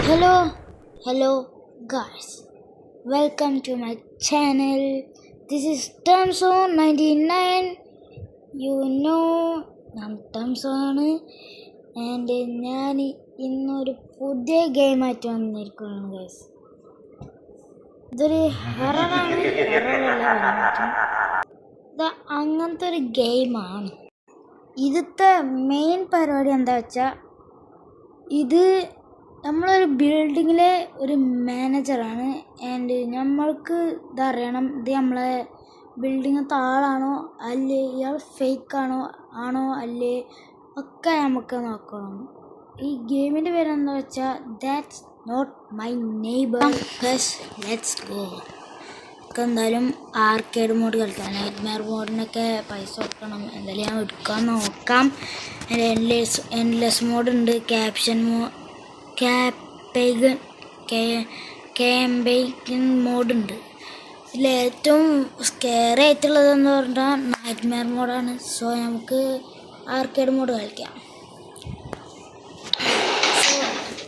Hello guys, welcome to my channel. This is Termzone 99. You know I'm Termzone and ഞാൻ ഇന്നൊരു പുതിയ game ആയിട്ട് വന്നിരിക്കുകയാണ് ഗൈസ്. ഇതൊരു ഹൊററാണ്, ഇത് അങ്ങനത്തെ ഒരു ഗെയിമാണ്. ഇതിത്തെ മെയിൻ പരിപാടി എന്താ വെച്ചാൽ, ഇത് നമ്മളൊരു ബിൽഡിങ്ങിലെ ഒരു മാനേജറാണ്. ആൻഡ് നമ്മൾക്ക് ഇതറിയണം, ഇത് നമ്മളെ ബിൽഡിങ്ങത്തെ ആളാണോ അല്ലേ, ഇയാൾ ഫേക്കാണോ അല്ലേ ഒക്കെ നമുക്ക് നോക്കണം. ഈ ഗെയിമിൻ്റെ പേരെന്താ വെച്ചാൽ that's not my neighbour. Let's go. എന്തായാലും ആർക്കേഡ് മോഡ് കളിക്കാം. നൈറ്റ്മെയർ മോഡിനൊക്കെ പൈസ കൊടുക്കണം. എന്തായാലും ഞാൻ എടുക്കാൻ നോക്കാം. എൻലെസ് മോഡുണ്ട്, ക്യാമ്പയിൻ മോഡുണ്ട്. ഇതിൽ ഏറ്റവും സ്കെയറി ആയിട്ടുള്ളതെന്ന് പറഞ്ഞാൽ നൈറ്റ്മെയർ മോഡാണ്. സോ നമുക്ക് ആർക്കേഡ് മോഡ് കളിക്കാം.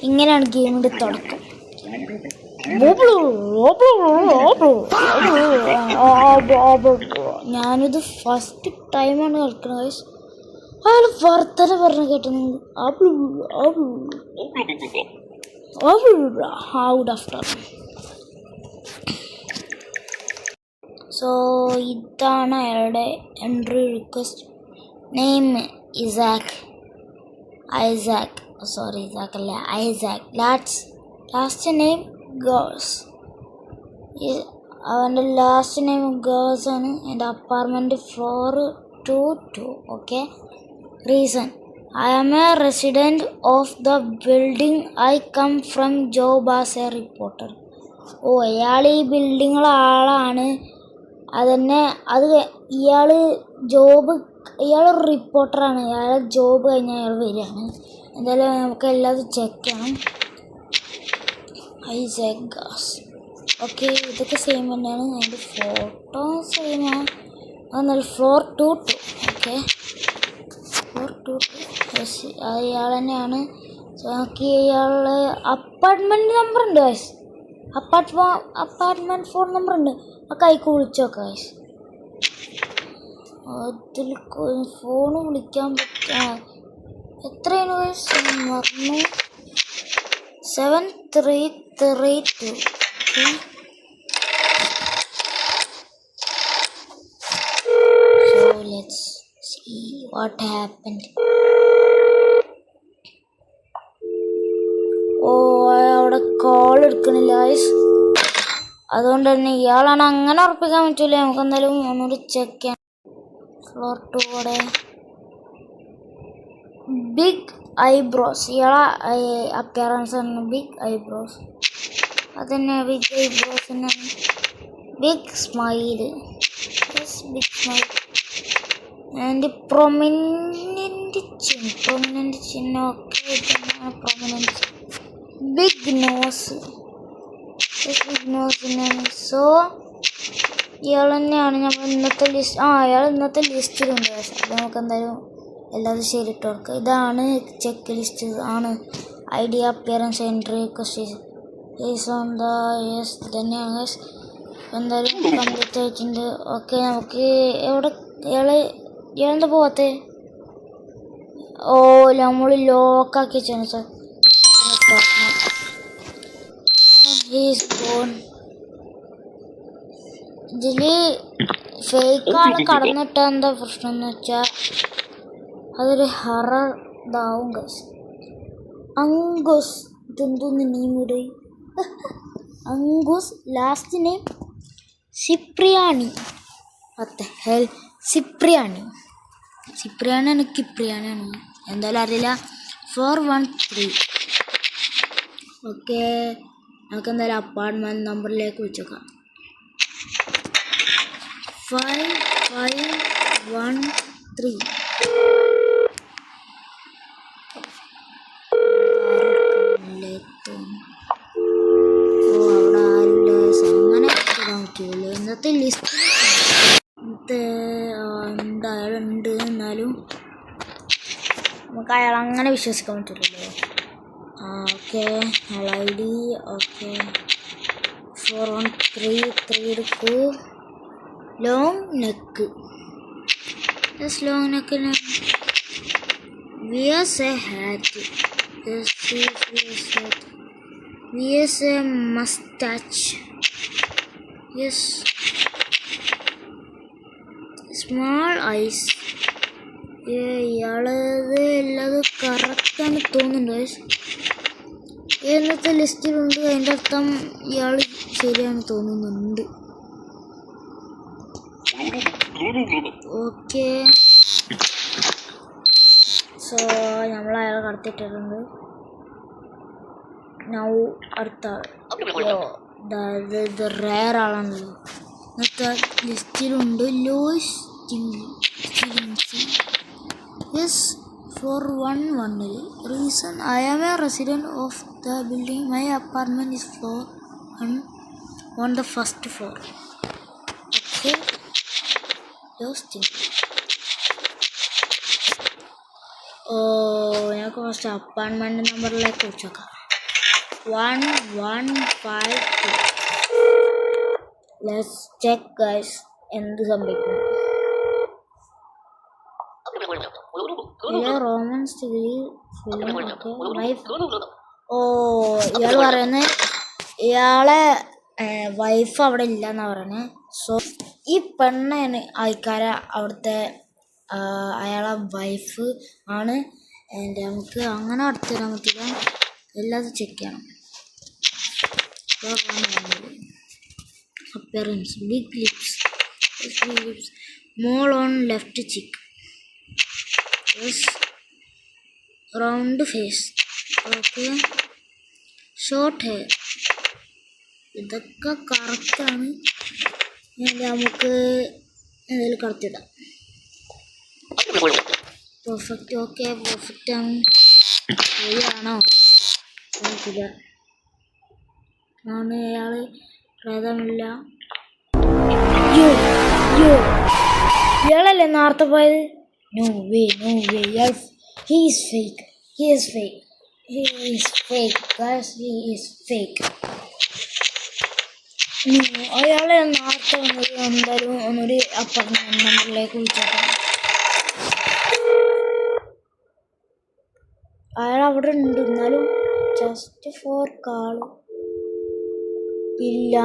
ഇങ്ങനെയാണ് ഗെയിമിൻ്റെ തുടക്കം. ഞാനിത് ഫസ്റ്റ് ടൈമാണ് കളിക്കുന്നത്. അയാൾ വർത്തന പറഞ്ഞ് കേട്ടു. സോ ഇതാണ് അയാളുടെ entry request. Name Isaac. Last name Girls. അവൻ്റെ ലാസ്റ്റ് നെയിം ഗേൾസ് ആണ്. എൻ്റെ apartment floor 22. Okay. Reason: I am a resident of the building. I come from job as a reporter. ഇയാൾ ഈ ബിൽഡിങ്ങിലെ ആളാണ്. അതന്നെ ഇയാളൊരു റിപ്പോർട്ടറാണ്. ഇയാളെ ജോബ് കഴിഞ്ഞാൽ അയാൾ വരികയാണ്. എന്തായാലും നമുക്ക് എല്ലാതും ചെക്ക് ചെയ്യണം. ഐസാക്ക്. ഓക്കെ, ഇതൊക്കെ സെയിം തന്നെയാണ്. അതിൻ്റെ ഫോട്ടോ സെയിമാണ്. എന്നാലും ഫ്ലോർ 22. Okay, floor 22. ഇയാൾ തന്നെയാണ്. നമുക്ക് ഇയാളുടെ അപ്പാർട്ട്മെൻറ്റ് നമ്പർ ഉണ്ട് ഗൈസ്. അപ്പാർട്ട്മെൻറ്റ് ഫോൺ നമ്പർ ഉണ്ട്. ആ കൈക്ക് വിളിച്ചു നോക്കാം ഗൈസ്. അതിൽ ഫോണ് വിളിക്കാൻ പറ്റാം. എത്രയാണ് ഗൈസ്? മറന്നു. 7332. So let's see what happened. അവിടെ കോൾ എടുക്കണില്ല ഗൈസ്. അതുകൊണ്ട് തന്നെ ഇയാളാണ്. അങ്ങനെ ഉറപ്പിക്കാൻ പറ്റില്ല. നമുക്ക് എന്തായാലും ഒന്നുകൂടി ചെക്ക് ചെയ്യാം. Floor 2 big eyebrows. ഇയാളെ അപ്പിയറൻസ് ആണ് ബിഗ് ഐബ്രോസ്. അതന്നെ ബിഗ് ഐബ്രോസ് തന്നെയാണ്. Big smile. Big smile and prominent chin. Okay, prominent. Big nose. So ഇയാൾ തന്നെയാണ് നമ്മൾ ഇന്നത്തെ ലിസ്റ്റ്. അയാൾ ഇന്നത്തെ ലിസ്റ്റിലുണ്ട്. അത് നമുക്ക് എന്തായാലും എല്ലാവരും ശരിയിട്ട് ഓർക്കുക. ഇതാണ് ചെക്ക് ലിസ്റ്റ് ആണ്. ഐഡിയ, അപ്പിയറൻസ്, എൻട്രി, ക്വസ്റ്റ്യൻസ് തന്നെയാണ്. എന്തായാലും കംപ്ലീറ്റ് ആയിട്ടുണ്ട്. ഓക്കെ, നമുക്ക് ഇയാളെന്താ പോവാത്തെ? നമ്മൾ ലോക്കാക്കി വെച്ചാണ് സാർ. ഇതില് ഫേക്കാണ് കടന്നിട്ട. എന്താ പ്രശ്നം എന്ന് വെച്ചാൽ അതൊരു ഹറർ ഇതാവും ഗൈസ്. അങ്കോസ്. ഇതെന്തോന്ന് നെയ്മിട്? അങ്കോസ്. Last name സിപ്രിയാണി. സിപ്രിയാണിയാണ് കിപ്രിയാണിയാണ് എന്തായാലും അറിയില്ല. 413. ഓക്കെ, നമുക്ക് എന്തായാലും അപ്പാർട്ട്മെൻറ്റ് നമ്പറിലേക്ക് വിളിച്ചേക്കാം. 5513. അവിടെ ആരുടെ അങ്ങനെ പറ്റില്ലല്ലോ. ഇന്നത്തെ ലിസ്റ്റ് അയാളുണ്ട്. എന്നാലും നമുക്ക് അയാൾ അങ്ങനെ വിശ്വസിക്കാൻ പറ്റില്ലല്ലോ. ഓക്കെ, ഓക്കെ ID ഓക്കെ 413 എടുക്കൂ. ലോങ് നെക്ക് ലോങ് നെക്കിന് wears a hat. Yes, wears hat. Wears a mustache. Yes. Small eyes. ഇയാളത് എല്ലാതും കറക്റ്റാണ് തോന്നുന്നുണ്ട്. എന്നത്തെ ലിസ്റ്റിലുണ്ട്, അതിൻ്റെ അർത്ഥം ഇയാൾ ശരിയാണ് തോന്നുന്നുണ്ട്. ഓക്കെ, സോ നമ്മൾ അയാളെ കടത്തിയിട്ടിട്ടുണ്ട്. നൗ അടുത്ത ഇത് റെയർ ആളാണല്ലോ. ഇന്നത്തെ ലിസ്റ്റിലുണ്ട് Lois yes 411. Reason I am a resident of the building. My apartment is floor on the first floor. Okay, lost. ഞങ്ങൾക്ക് ഫസ്റ്റ് അപ്പാർട്ട്മെൻറ്റ് നമ്പറിലേക്ക് വിളിച്ചേക്കാം. 1152. ലെറ്റ്സ് ചെക്ക് ഗൈസ് എന്ത് സംഭവിക്കും. റോമൻസ് ഇയാൾ പറയുന്നത് ഇയാളെ വൈഫ് അവിടെ ഇല്ല എന്നാ പറയുന്നത്. സോ ഈ പെണ്ണാണ് ആൾക്കാരെ അവിടുത്തെ അയാളെ വൈഫ് ആണ്. നമുക്ക് അങ്ങനെ അടുത്ത് തരാൻ പറ്റില്ല, എല്ലാതും ചെക്ക് ചെയ്യണം. appearance big lips, mole on left cheek, yes, round face, okay, short hair. ഇതൊക്കെ കറക്റ്റാണ്. നമുക്ക് എന്തെങ്കിലും കറക്റ്റിടാം. പെർഫെക്റ്റ്. ഓക്കെ, പെർഫെക്റ്റ് ആണ്. ശരിയാണോ എനിക്കില്ല ആണ് അയാൾ പ്രേതമില്ല. ഇയാളല്ലേ നേരത്തെ പോയത്? No way he is fake guys, he is fake. അയാളെ നേരത്തെ വന്നത് എന്തായാലും ഒന്നൊരു അപ്പാർട്ട്മെന്റ് നമ്പറിലേക്ക് വിളിച്ചോട്ടെ. അയാൾ അവിടെ ഉണ്ട്, എന്നാലും ജസ്റ്റ് ഫോർ കാള് ഇല്ല.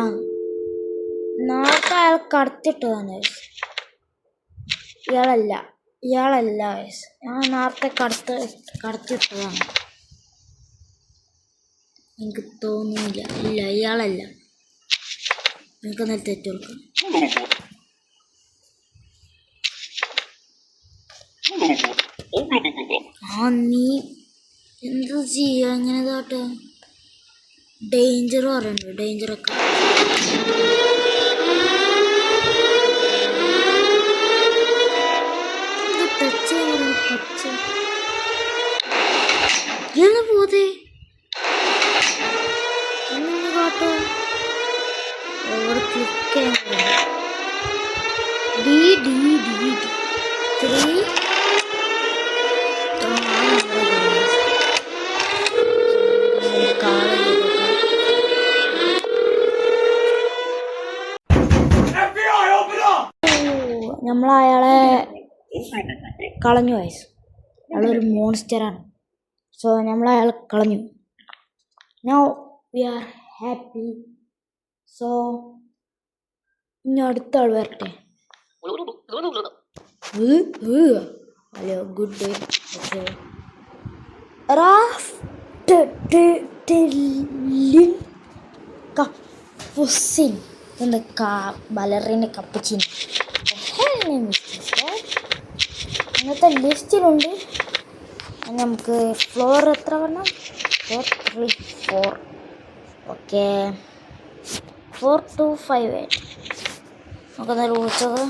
നേരത്തെ അയാൾ കടത്തിട്ടതാണ്. ഇയാളല്ല വയസ്സ്, ഞാൻ നേരത്തെ കടത്തിട്ടതാണ്. എനിക്ക് തോന്നുന്നില്ല. ഇല്ല, ഇയാളല്ല. എനിക്ക് എന്നാൽ തെറ്റ് കൊടുക്കാം. നീ എന്താ ചെയ്യുക അങ്ങനെ? ഇതാട്ടെ ഡേഞ്ചർ പറയുന്നുണ്ട്. ഡേഞ്ചറൊക്കെ ടച്ച് എന്ന് പോതേ കാട്ടോ. ഇവിടെ ക്ലിക്ക് ചെയ്യാൻ ഡി 3 നമ്മളയാളെ കളഞ്ഞു വയസ്സ്. അയാളൊരു മോൺസ്റ്ററാണ്. സോ നമ്മളയാളെ കളഞ്ഞു. Now we are happy. So ഇനി അടുത്ത ആൾ വരട്ടെ. Hello, good day. ഓക്കെ, കപ്പുസിൻ ബലറിന് കപ്പുച്ചിൻ ഇന്നത്തെ ലിസ്റ്റിലുണ്ട്. നമുക്ക് ഫ്ലോർ എത്ര വേണം? 434. ഓക്കെ, 4258. നമുക്ക് എന്തായാലും വിളിച്ചത്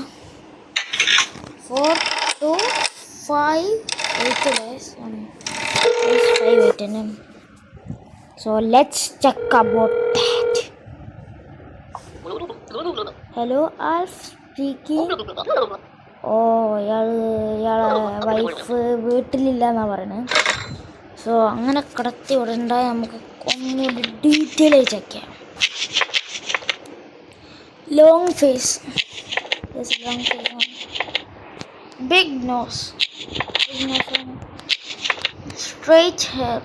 4258. So let's check about that. Hello, Alf speaking. ഇയാളെ വൈഫ് വീട്ടിലില്ല എന്നാ പറയണേ. സോ അങ്ങനെ കടത്തി വിടണ്ടായി നമുക്ക് ഒന്നുകൂടി ഡീറ്റെയിൽ ആയി ചെക്ക് ചെയ്യാം. Long face, big nose, straight hair,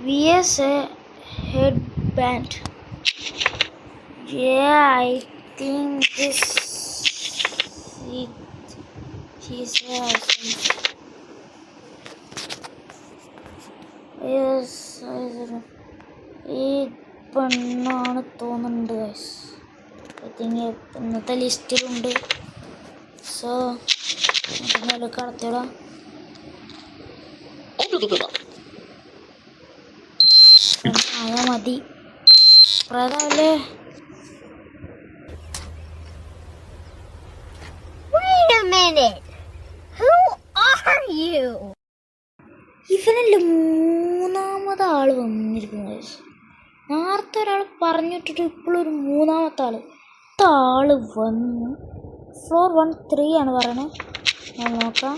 wears a headband. Yeah, I think this she's yes, ഈ പെണ്ണാണ് തോന്നുന്നുണ്ട് ഗൈസ്. ഐ തിങ്ക് ഇന്നത്തെ ലിസ്റ്റിലുണ്ട്. സോ നമുക്ക് കടത്തിവിടാം. ആയാ മതി പ്രധാനല്ലേ. Wait a minute. Who are you? ഇവനല്ലേ മൂന്നാമത്തെ ആള് വന്നിരിക്കുന്നത്. നേരത്തെ ഒരാൾ പറഞ്ഞിട്ടിട്ട് ഇപ്പോഴൊരു മൂന്നാമത്തെ ആള് വന്ന് ഫ്ലോർ 1-3 ആണ് പറയണേ. ഞാൻ നോക്കാം.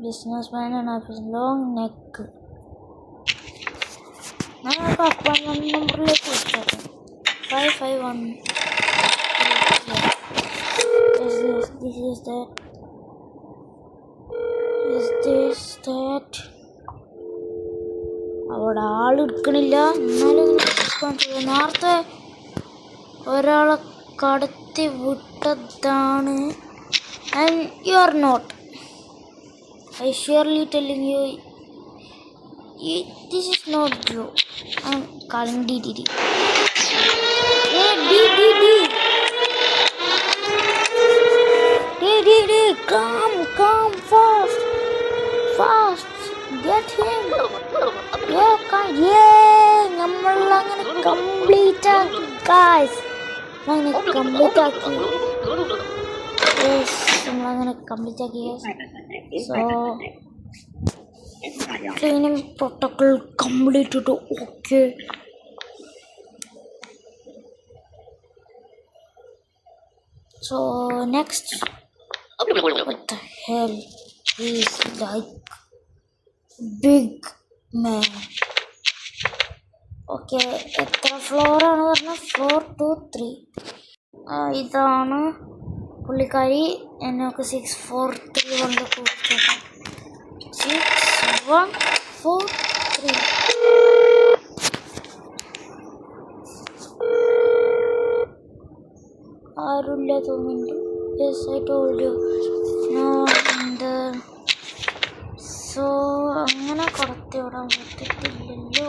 ബിസിനസ് മാൻ ആണ്, ലോങ് നെക്ക്. നമുക്ക് അപ്പോയിൻമെൻറ്റ് നമ്പറിലേക്ക് വിളിച്ചോക്കാം. 551. അവിടെ ആളെടുക്കണില്ല. എന്നാലും നേരത്തെ ഒരാളെ കടത്തി വിട്ടതാണ്. And you are not. I surely telling you, this is not true. I'm calling DDD. Hey, DDD. DDD, come fast. Get him. Yeah, come. Yeah, നമ്മളങ്ങനെ കംപ്ലീറ്റ് ആക്കി guys. നമ്മളങ്ങനെ കംപ്ലീറ്റ് ആക്കി. Yes, നമ്മളങ്ങനെ കംപ്ലീറ്റ് ആക്കി guys. So training protocol completed. Okay. So next, what the hell is like big man? Okay, എത്ര floor ആണ് പറഞ്ഞത്? Floor 2, 3. ഇതാണ് പുള്ളിക്കാരി. എന്നൊക്കെ 6, 4, 3 കൊണ്ട് കൂട്ടിച്ചേക്കാം. 6, 1, 4, 3. ആരുമില്ല തോന്നുന്നുണ്ട്. Yes, I told you. No, so അങ്ങനെ കടത്തി വിടാൻ പറ്റത്തില്ലല്ലോ.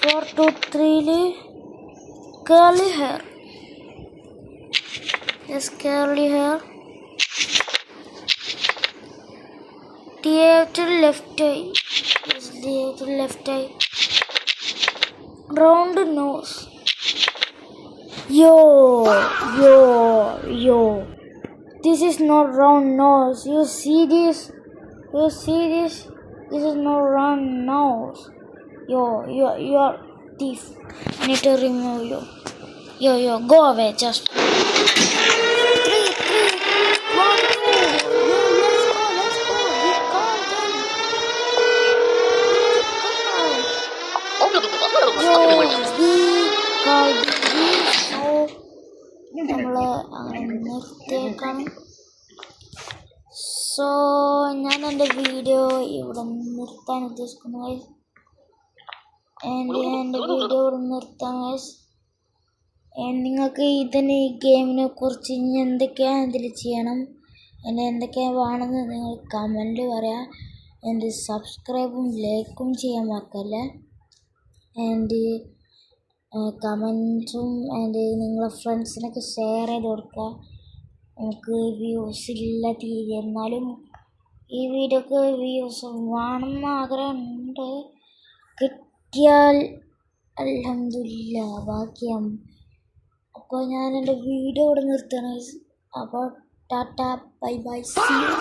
4, 2, 3 curly hair. Yes, curly hair. Theater left eye. Yes, theater left eye. Round nose. Yo. This is not round nose. You see this? This is not round nose. Yo, you are thief. I need to remove you. Yo, go away. Just 3, 1, 2. Let's go. We call them. Yo, we call them. നമ്മളെ നിർത്തിയേക്കാണ്. So ഞാൻ എൻ്റെ video ഇവിടെ നിർത്താൻ ഉദ്ദേശിക്കുന്നു guys. എൻ്റെ video ഇവിടെ നിർത്താൻ guys. നിങ്ങൾക്ക് ഈ ഗെയിമിനെ കുറിച്ച് ഇനി എന്തൊക്കെയാണ് ഇതിൽ ചെയ്യണം, എന്തൊക്കെയാണ് വേണമെന്ന് നിങ്ങൾ കമൻറ്റ് പറയാം. എൻ്റെ സബ്സ്ക്രൈബും ലൈക്കും ചെയ്യാൻ മറക്കല്ലേ. എൻ്റെ കമൻസും നിങ്ങളെ ഫ്രണ്ട്സിനൊക്കെ ഷെയർ ചെയ്ത് കൊടുക്കുക. നമുക്ക് വ്യൂസ് ഇല്ല തീരെ, എന്നാലും ഈ വീഡിയോക്ക് വ്യൂസ് വേണമെന്ന് ആഗ്രഹമുണ്ട്. കിട്ടിയാൽ അൽഹംദുലില്ലാ, ബാക്കിയാണ്. അപ്പോൾ ഞാൻ എൻ്റെ വീഡിയോ ഇവിടെ നിർത്തണം. അപ്പോൾ tata, bye bye, see U.